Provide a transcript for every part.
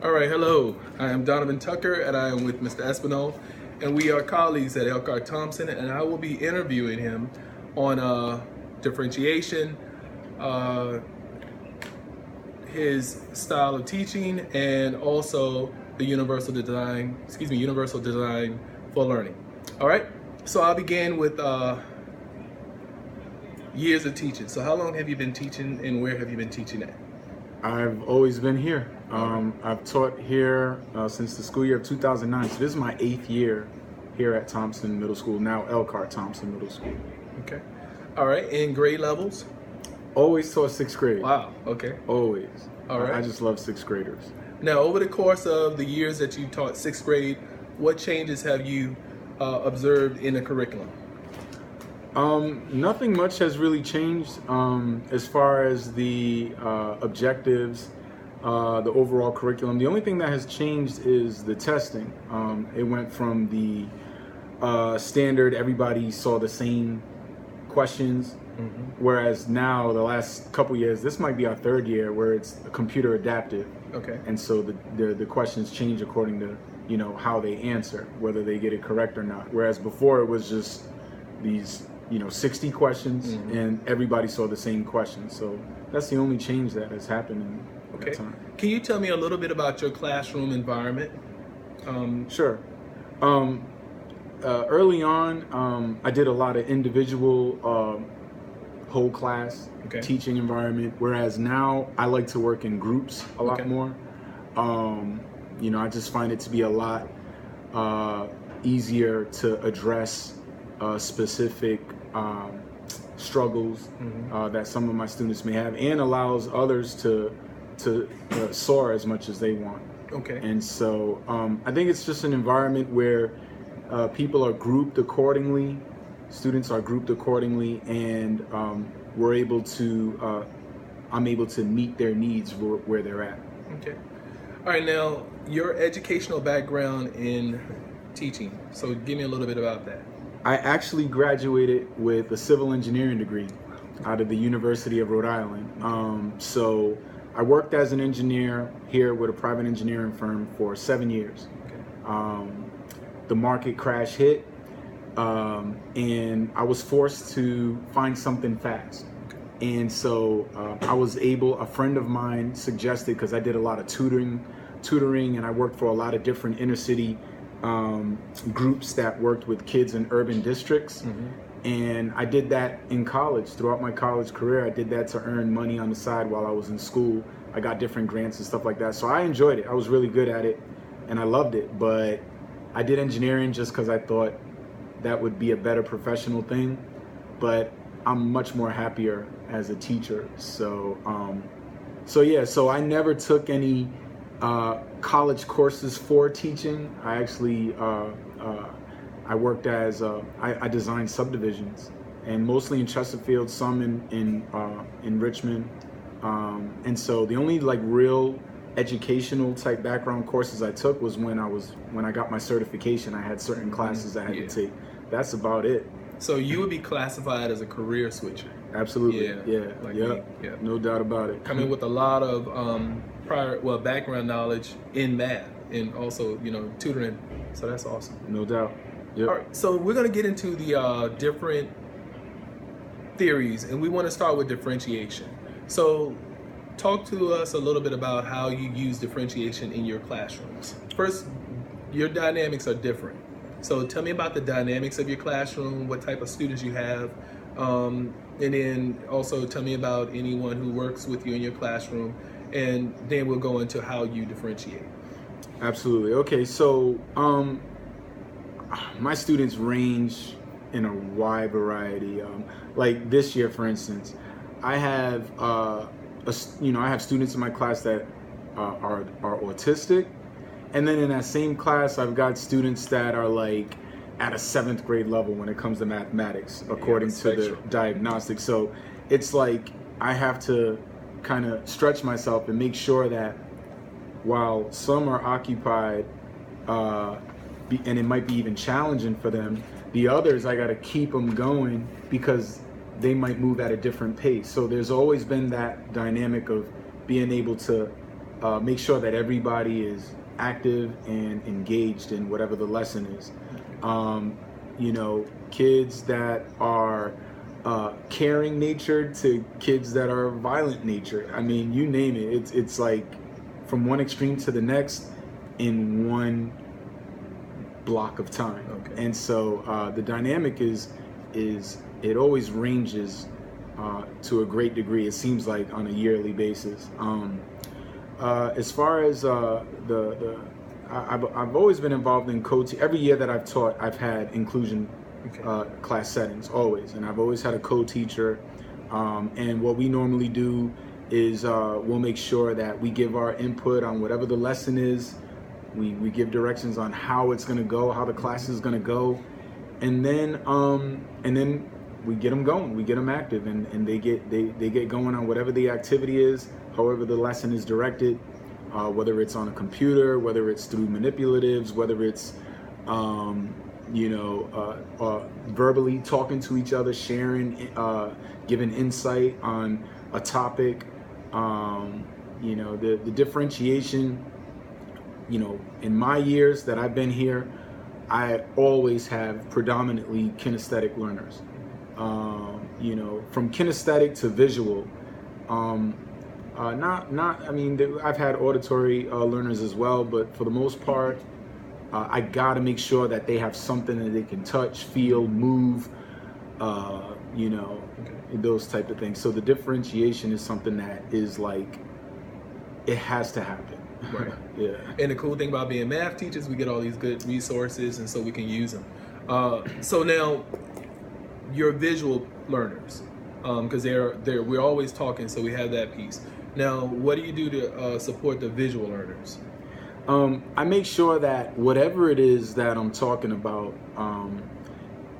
All right, hello. I am Donovan Tucker, and I am with Mr. Espinal, and we are colleagues at Elkhart Thompson, and I will be interviewing him on differentiation, uh, his style of teaching, and also the universal design for learning. All right, so I'll begin with years of teaching. So how long have you been teaching, and where have you been teaching at? I've always been here. I've taught here since the school year of 2009. So this is my 8th year here at Thompson Middle School, now Elkhart Thompson Middle School. Okay. All right, in grade levels? Always taught 6th grade. Wow, okay. Always. All right. I just love 6th graders. Now, over the course of the years that you taught 6th grade, what changes have you observed in the curriculum? Nothing much has really changed as far as the objectives, the overall curriculum. The only thing that has changed is the testing. It went from the standard, everybody saw the same questions, whereas now, the last couple years, this might be our 3rd year, where it's computer adaptive. Okay. And so the questions change according to, how they answer, whether they get it correct or not. Whereas before it was just these 60 questions and everybody saw the same questions. So that's the only change that has happened in that time. Can you tell me a little bit about your classroom environment? Sure. Early on, I did a lot of individual whole class teaching environment, whereas now I like to work in groups a lot more. I just find it to be a lot easier to address specific struggles that some of my students may have, and allows others to soar as much as they want. Okay. And so I think it's just an environment where people are grouped accordingly, students are grouped accordingly, and I'm able to meet their needs where they're at. Okay. All right, now your educational background in teaching. So give me a little bit about that. I actually graduated with a civil engineering degree out of the University of Rhode Island. So I worked as an engineer here with a private engineering firm for 7 years. Okay. The market crash hit, and I was forced to find something fast. And so a friend of mine suggested, because I did a lot of tutoring, and I worked for a lot of different inner city groups that worked with kids in urban districts. And I did that in college. Throughout my college career, I did that to earn money on the side while I was in school. I got different grants and stuff like that. So I enjoyed it. I was really good at it, and I loved it. But I did engineering just because I thought that would be a better professional thing. But I'm much more happier as a teacher. So I never took any college courses for teaching. I actually I worked as I designed subdivisions, and mostly in Chesterfield, some in Richmond, and so the only real educational type background courses I took was when I got my certification. I had certain classes I had to take. That's about it. So you would be classified as a career switcher. Absolutely. Yeah. No doubt about it. Coming with a lot of background knowledge in math and also tutoring. So that's awesome. No doubt. Yep. All right. So we're going to get into the different theories, and we want to start with differentiation. So talk to us a little bit about how you use differentiation in your classrooms. First, your dynamics are different. So tell me about the dynamics of your classroom, what type of students you have, and then also tell me about anyone who works with you in your classroom, and then we'll go into how you differentiate. Absolutely. Okay, so my students range in a wide variety. Like this year, for instance, I have I have students in my class that are autistic. And then in that same class, I've got students that are at a 7th grade level when it comes to mathematics, according to the diagnostic. So it's I have to kind of stretch myself and make sure that while some are occupied, and it might be even challenging for them, the others, I got to keep them going because they might move at a different pace. So there's always been that dynamic of being able to make sure that everybody is active and engaged in whatever the lesson is. You know, kids that are caring natured to kids that are violent natured. I mean, you name it. It's like from one extreme to the next in one block of time. Okay. And so the dynamic is it always ranges to a great degree. It seems like on a yearly basis. As far as I've always been involved in coaching. Every year that I've taught, I've had inclusion class settings, always. And I've always had a co-teacher. And what we normally do is we'll make sure that we give our input on whatever the lesson is. We give directions on how it's going to go, how the class is going to go. And then we get them going, we get them active, and they get going on whatever the activity is, however the lesson is directed, whether it's on a computer, whether it's through manipulatives, whether it's verbally talking to each other, sharing, giving insight on a topic. The differentiation, in my years that I've been here, I always have predominantly kinesthetic learners. From kinesthetic to visual. I've had auditory learners as well, but for the most part, I gotta make sure that they have something that they can touch, feel, move, those type of things. So the differentiation is something that is like, it has to happen. Right. Yeah. And the cool thing about being math teachers, we get all these good resources, and so we can use them. So now, your visual learners, because we're always talking, so we have that piece. Now, what do you do to support the visual learners? I make sure that whatever it is that I'm talking about,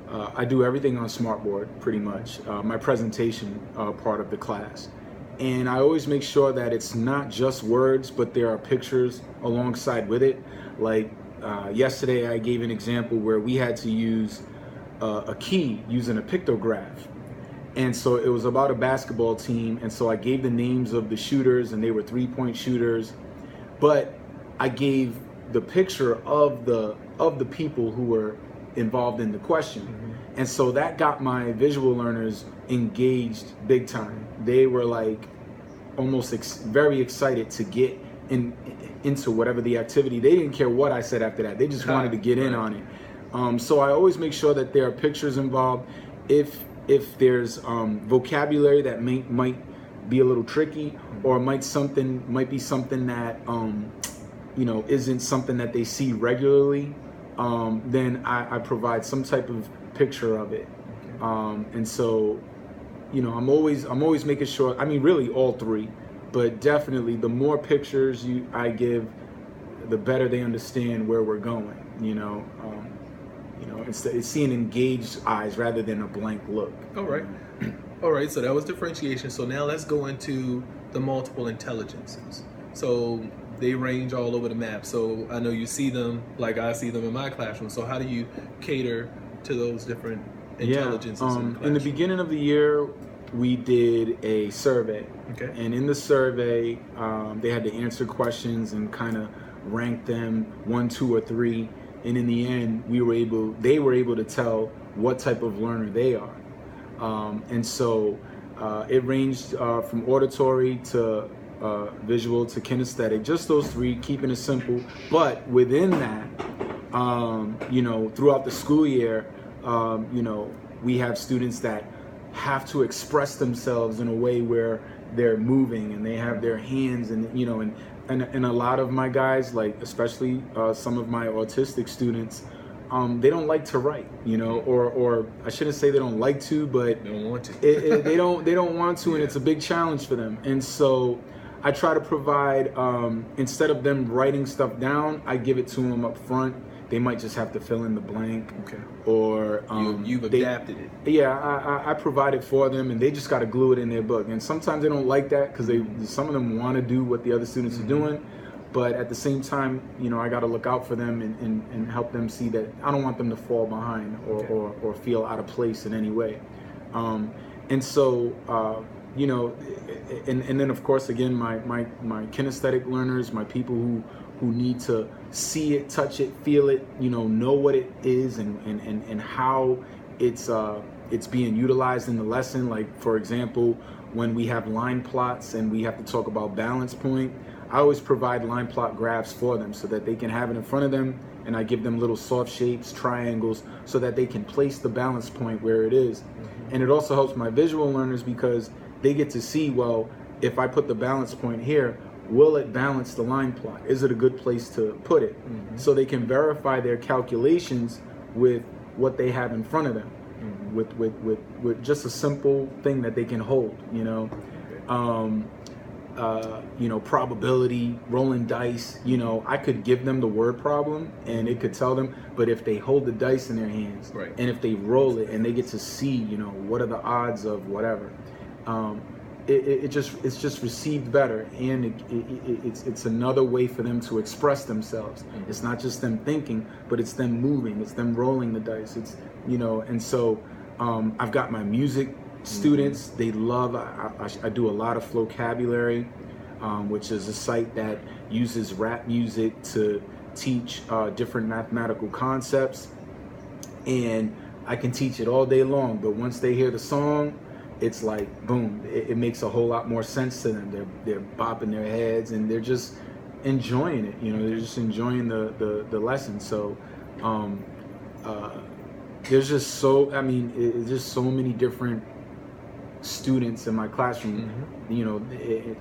I do everything on Smartboard, pretty much, my presentation part of the class. And I always make sure that it's not just words, but there are pictures alongside with it. Like yesterday, I gave an example where we had to use a key using a pictograph. And so it was about a basketball team. And so I gave the names of the shooters, and they were 3-point shooters. But I gave the picture of the people who were involved in the question. Mm-hmm. And so that got my visual learners engaged big time. They were like almost very excited to get into whatever the activity. They didn't care what I said after that. They just wanted to get in on it. So I always make sure that there are pictures involved. If there's vocabulary that might be a little tricky, or might be something that isn't something that they see regularly, then I provide some type of picture of it. And so, I'm always making sure. I mean, really all three, but definitely the more pictures I give, the better they understand where we're going. It's seeing engaged eyes rather than a blank look. All right. All right. So that was differentiation. So now let's go into the multiple intelligences. So they range all over the map. So I know you see them like I see them in my classroom. So how do you cater to those different intelligences? In the beginning of the year, we did a survey. Okay. And in the survey, they had to answer questions and kind of rank them 1, 2, or 3. And in the end, they were able to tell what type of learner they are. And so it ranged from auditory to visual to kinesthetic, just those 3, keeping it simple. But within that, throughout the school year, we have students that have to express themselves in a way where they're moving and they have their hands and a lot of my guys, like especially some of my autistic students, they don't like to write, or I shouldn't say they don't like to, but they don't want to. they don't want to, and it's a big challenge for them. And so I try to provide, instead of them writing stuff down, I give it to them up front. They might just have to fill in the blank. Okay. Or you've adapted it. Yeah, I provide it for them, and they just got to glue it in their book. And sometimes they don't like that because some of them want to do what the other students are doing, but at the same time, I got to look out for them and help them see that I don't want them to fall behind or feel out of place in any way. And so you know, and then of course again my kinesthetic learners, my people who need to see it, touch it, feel it, know what it is and how it's being utilized in the lesson. Like for example, when we have line plots and we have to talk about balance point, I always provide line plot graphs for them so that they can have it in front of them, and I give them little soft shapes, triangles, so that they can place the balance point where it is. And it also helps my visual learners because they get to see, well, if I put the balance point here, will it balance the line plot? Is it a good place to put it? So they can verify their calculations with what they have in front of them, with just a simple thing that they can hold, probability, rolling dice. I could give them the word problem and it could tell them, but if they hold the dice in their hands, Right. and if they roll it and they get to see, what are the odds of whatever, it's just received better, and it's another way for them to express themselves. It's not just them thinking, but it's them moving, it's them rolling the dice. It's and so I've got my music students. They love, I do a lot of Flocabulary, which is a site that uses rap music to teach different mathematical concepts, and I can teach it all day long, but once they hear the song, it's like boom, it makes a whole lot more sense to them. They're bopping their heads and they're just enjoying it. They're just enjoying the lesson. So there's just it's just so many different students in my classroom,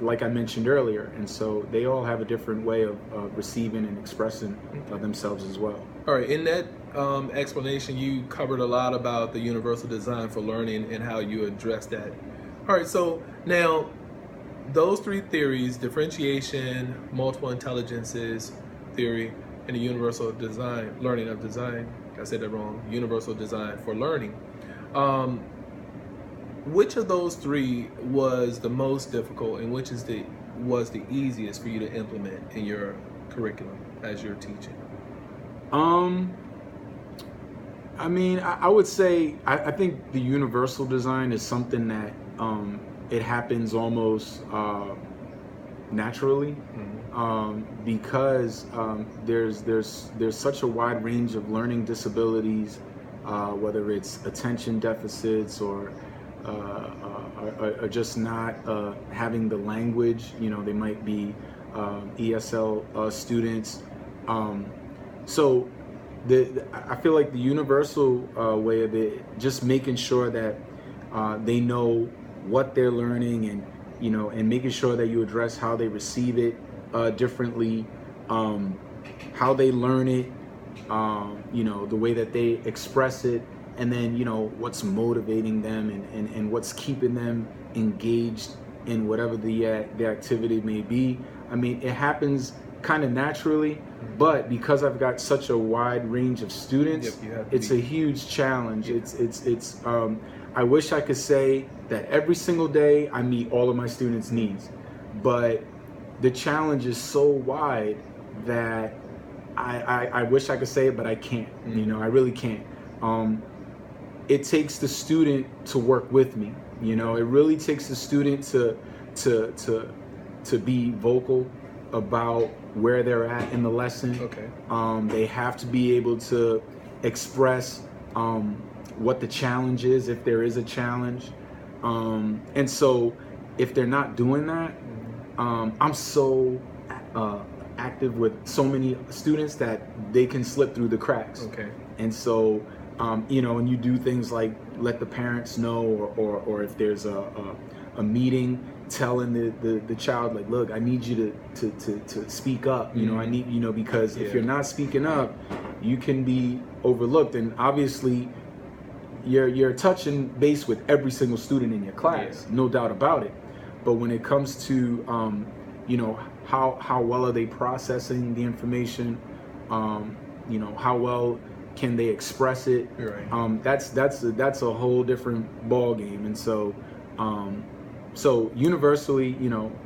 like I mentioned earlier, and so they all have a different way of receiving and expressing themselves as well. All right, in that explanation, you covered a lot about the universal design for learning and how you address that. All right, so now those three theories, differentiation, multiple intelligences theory, and the universal design, learning of design, I said that wrong, universal design for learning. Which of those three was the most difficult, and which was the easiest for you to implement in your curriculum as you're teaching? I would say I think the universal design is something that it happens almost naturally, because there's such a wide range of learning disabilities, whether it's attention deficits or just not having the language. They might be ESL students. So I feel like the universal way of it, just making sure that they know what they're learning, and making sure that you address how they receive it differently, how they learn it, the way that they express it, and then what's motivating them and what's keeping them engaged in whatever the activity may be. It happens kind of naturally, but because I've got such a wide range of students, it's a huge challenge. It's I wish I could say that every single day I meet all of my students' needs, but the challenge is so wide that I wish I could say it, but I can't. I really can't. It takes the student to work with me. It really takes the student to be vocal about where they're at in the lesson. Okay. They have to be able to express what the challenge is, if there is a challenge. And so if they're not doing that, I'm so active with so many students that they can slip through the cracks. Okay. And so, and you do things like let the parents know, or if there's a meeting, telling the child, like, look, I need you to speak up. I need, because if you're not speaking up, you can be overlooked. And obviously you're touching base with every single student in your class, no doubt about it. But when it comes to how well are they processing the information, how well can they express it, right. That's a whole different ball game. And so so universally,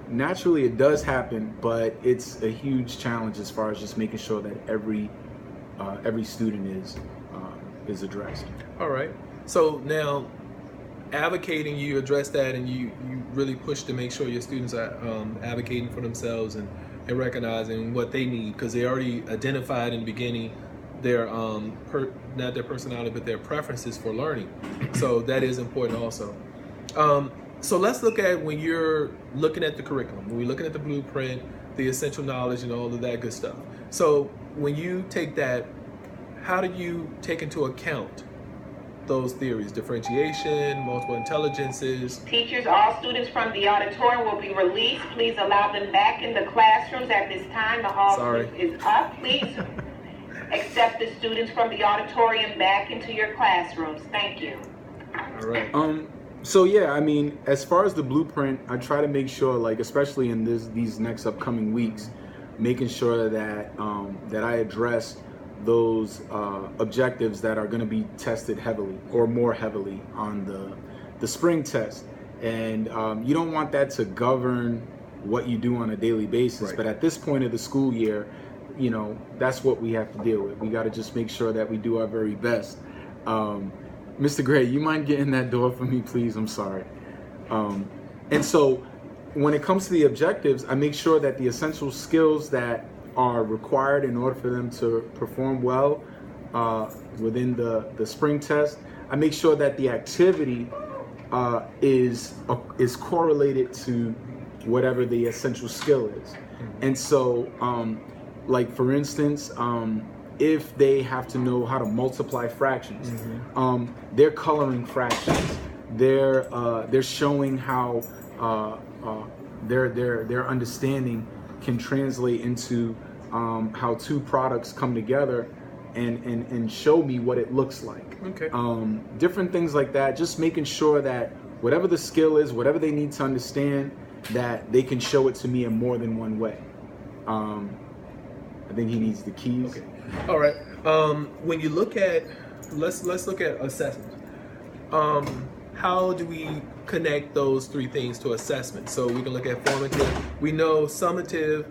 naturally it does happen, but it's a huge challenge as far as just making sure that every student is addressed. All right. So now, advocating, you address that, and you really push to make sure your students are advocating for themselves and recognizing what they need, because they already identified in the beginning their not their personality but their preferences for learning. So that is important also. So let's look at, when you're looking at the curriculum, when we're looking at the blueprint, the essential knowledge and all of that good stuff. So when you take that, how do you take into account those theories? Differentiation, multiple intelligences. Teachers, all students from the auditorium will be released. Please allow them back in the classrooms at this time. The hall is up. Please accept the students from the auditorium back into your classrooms. Thank you. All right. So yeah, I mean, as far as the blueprint, I try to make sure, like, especially in these next upcoming weeks, making sure that that I address those objectives that are going to be tested heavily or more heavily on the spring test. And you don't want that to govern what you do on a daily basis. Right. But at this point of the school year, you know, that's what we have to deal with. We got to just make sure that we do our very best. Mr. Gray, you mind getting that door for me, please? I'm sorry. And so when it comes to the objectives, I make sure that the essential skills that are required in order for them to perform well within the spring test, I make sure that the activity is correlated to whatever the essential skill is. And so, like for instance, if they have to know how to multiply fractions, they're coloring fractions. They're showing how their understanding can translate into how two products come together and show me what it looks like. Okay. Different things like that. Just making sure that whatever the skill is, whatever they need to understand, that they can show it to me in more than one way. I think he needs the keys. Okay. All right. When you look at, let's look at assessment. How do we connect those three things to assessment? So we can look at formative. We know summative,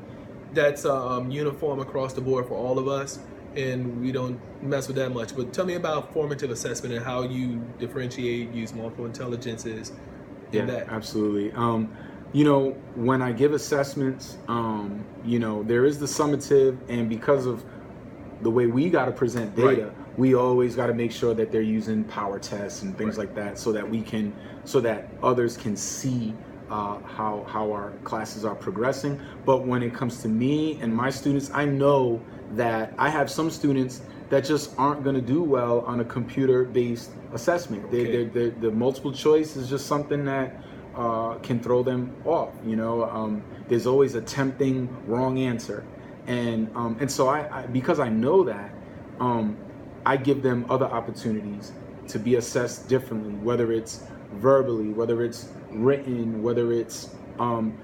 that's uniform across the board for all of us, and we don't mess with that much. But tell me about formative assessment and how you differentiate, use multiple intelligences. Yeah, that. Absolutely. You know, when I give assessments, you know, there is the summative, and because of the way we got to present data, we always got to make sure that they're using power tests and things like that, so that others can see how our classes are progressing. But when it comes to me and my students, I know that I have some students that just aren't going to do well on a computer-based assessment. Okay. The multiple choice is just something that can throw them off. You know, there's always a tempting wrong answer, and so I because I know that, I give them other opportunities to be assessed differently, whether it's verbally, whether it's written, whether it's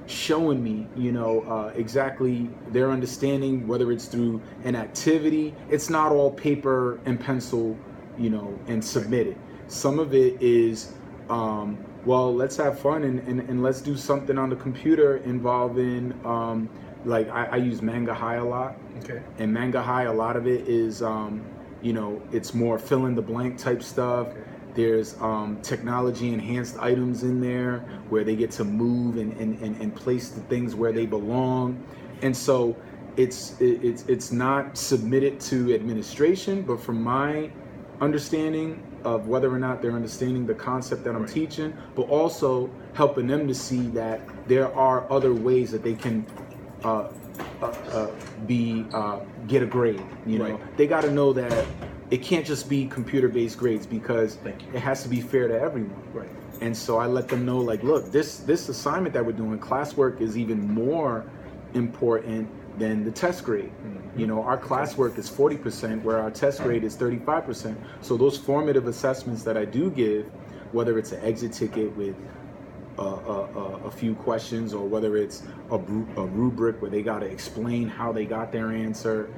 showing me, you know, exactly their understanding, whether it's through an activity. It's not all paper and pencil, you know, and submitted. Some of it is, well, let's have fun and let's do something on the computer involving, like I use Manga High a lot. Okay. And Manga High, a lot of it is, you know, it's more fill in the blank type stuff. Okay. There's technology enhanced items in there where they get to move and place the things where they belong. And so it's not submitted to administration, but from my understanding of whether or not they're understanding the concept that I'm teaching, but also helping them to see that there are other ways that they can get a grade. You know, they got to know that it can't just be computer-based grades, because it has to be fair to everyone. Right. And so I let them know, like, look, this assignment that we're doing, classwork, is even more important than the test grade. You know, our classwork is 40%, where our test grade is 35%. So those formative assessments that I do give, whether it's an exit ticket with a few questions, or whether it's a rubric where they got to explain how they got their answer,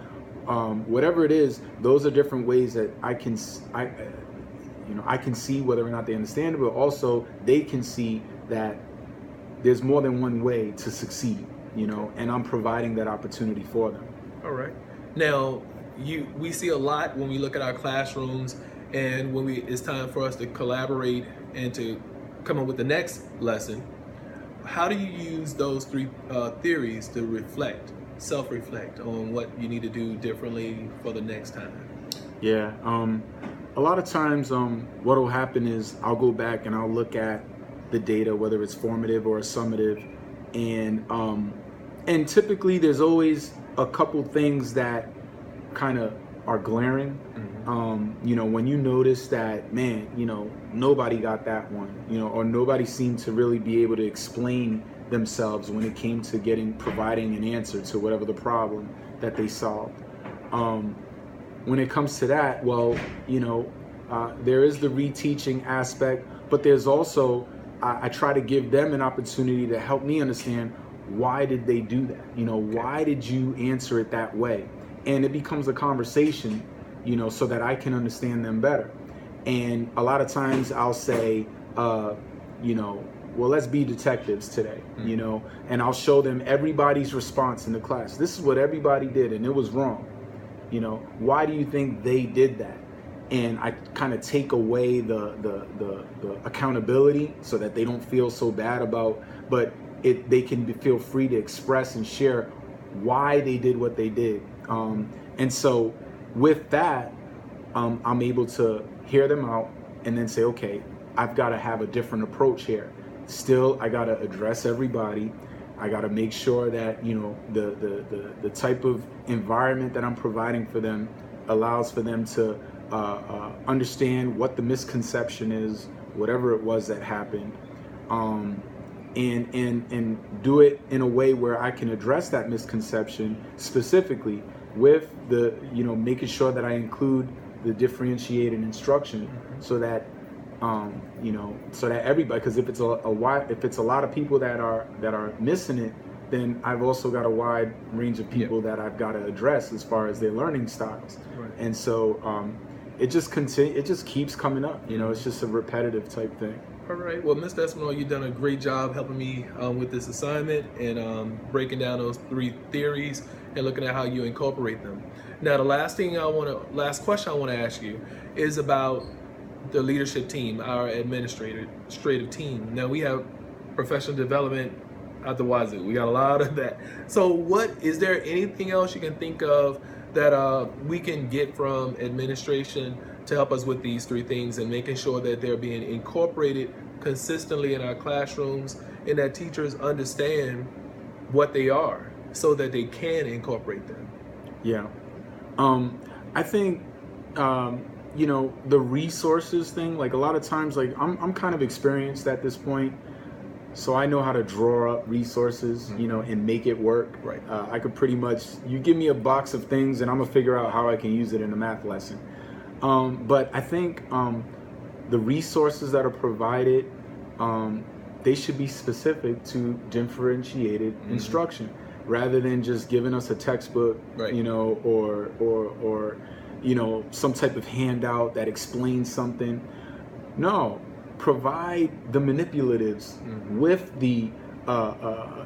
whatever it is, those are different ways that I can see whether or not they understand it, but also they can see that there's more than one way to succeed, you know, and I'm providing that opportunity for them. All right. Now, we see a lot when we look at our classrooms, and when it's time for us to collaborate and to come up with the next lesson, how do you use those three theories to reflect, self-reflect on what you need to do differently for the next time? Yeah, a lot of times what will happen is I'll go back and I'll look at the data, whether it's formative or summative, and typically there's always a couple things that kind of are glaring. You know, when you notice that, man, you know, nobody got that one, you know, or nobody seemed to really be able to explain themselves when it came to providing an answer to whatever the problem that they solved. When it comes to that, well, you know, there is the reteaching aspect, but there's also, I try to give them an opportunity to help me understand, why did they do that? You know, why did you answer it that way? And it becomes a conversation, you know, so that I can understand them better. And a lot of times I'll say, you know, well, let's be detectives today, you know, and I'll show them everybody's response in the class. This is what everybody did, and it was wrong. You know, why do you think they did that? And I kind of take away the accountability so that they don't feel so bad about, but they can feel free to express and share why they did what they did. And so with that, I'm able to hear them out and then say, okay, I've got to have a different approach here. Still, I got to address everybody. I got to make sure that, you know, the type of environment that I'm providing for them allows for them to understand what the misconception is, whatever it was that happened, and do it in a way where I can address that misconception specifically with the, you know, making sure that I include the differentiated instruction, so that you know, so that everybody, because if it's a lot of people that are missing it, then I've also got a wide range of people that I've got to address as far as their learning styles. Right. And so it just keeps coming up. You know, it's just a repetitive type thing. All right. Well, Mr. Espinal, you've done a great job helping me with this assignment and breaking down those three theories and looking at how you incorporate them. Now, the last question I want to ask you is about the leadership team, our administrative team. Now, we have professional development at the wazoo. We got a lot of that. So is there anything else you can think of that we can get from administration to help us with these three things and making sure that they're being incorporated consistently in our classrooms and that teachers understand what they are so that they can incorporate them? Yeah. I think, you know, the resources thing, like a lot of times, like I'm kind of experienced at this point, so I know how to draw up resources, you know, and make it work. Right. I could pretty much, you give me a box of things and I'm gonna figure out how I can use it in a math lesson. But I think the resources that are provided, they should be specific to differentiated instruction, rather than just giving us a textbook, right, you know, or you know, some type of handout that explains something. No, provide the manipulatives with the,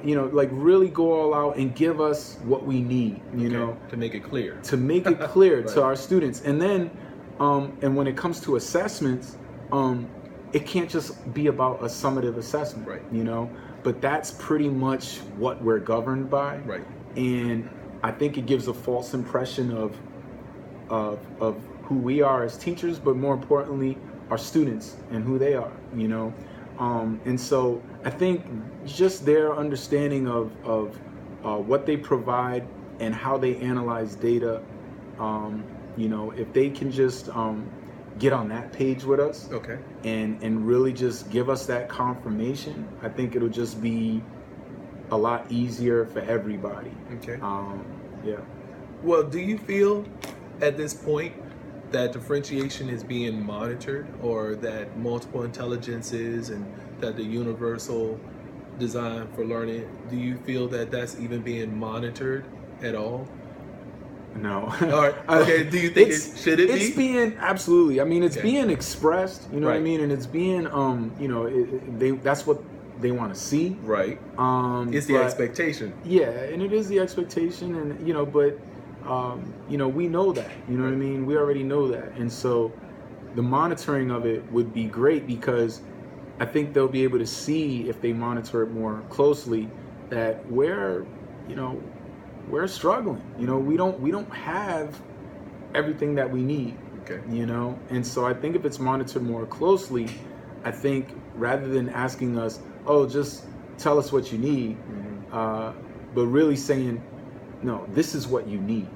you know, like really go all out and give us what we need, you know. To make it clear. To make it clear right. to our students. And then, and when it comes to assessments, it can't just be about a summative assessment, right, you know, but that's pretty much what we're governed by. Right. And I think it gives a false impression of who we are as teachers, but more importantly, our students and who they are, you know. And so I think just their understanding of what they provide and how they analyze data, you know, if they can just get on that page with us, okay, and really just give us that confirmation, I think it'll just be a lot easier for everybody. Okay. Yeah. Well, do you feel at this point that differentiation is being monitored, or that multiple intelligences and that the universal design for learning, do you feel that that's even being monitored at all? No. All right. Okay. Do you think should it be? It's being, absolutely. I mean, it's being expressed. You know what I mean, and it's being, you know, that's what they want to see. Right. It's the expectation. Yeah, and it is the expectation, and you know, but you know, we know that. You know what I mean? We already know that, and so the monitoring of it would be great, because I think they'll be able to see, if they monitor it more closely, that we're struggling. We don't have everything that we need. Okay. And so I think if it's monitored more closely, I think rather than asking us, oh, just tell us what you need, but really saying, no, this is what you need.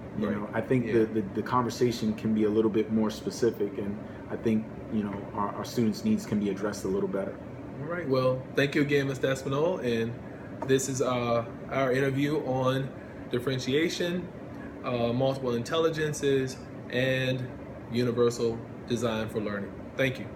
I think the conversation can be a little bit more specific, and I think our students' needs can be addressed a little better. All right. Well, thank you again, Mr. Espinal, and this is our interview on differentiation, multiple intelligences, and universal design for learning. Thank you.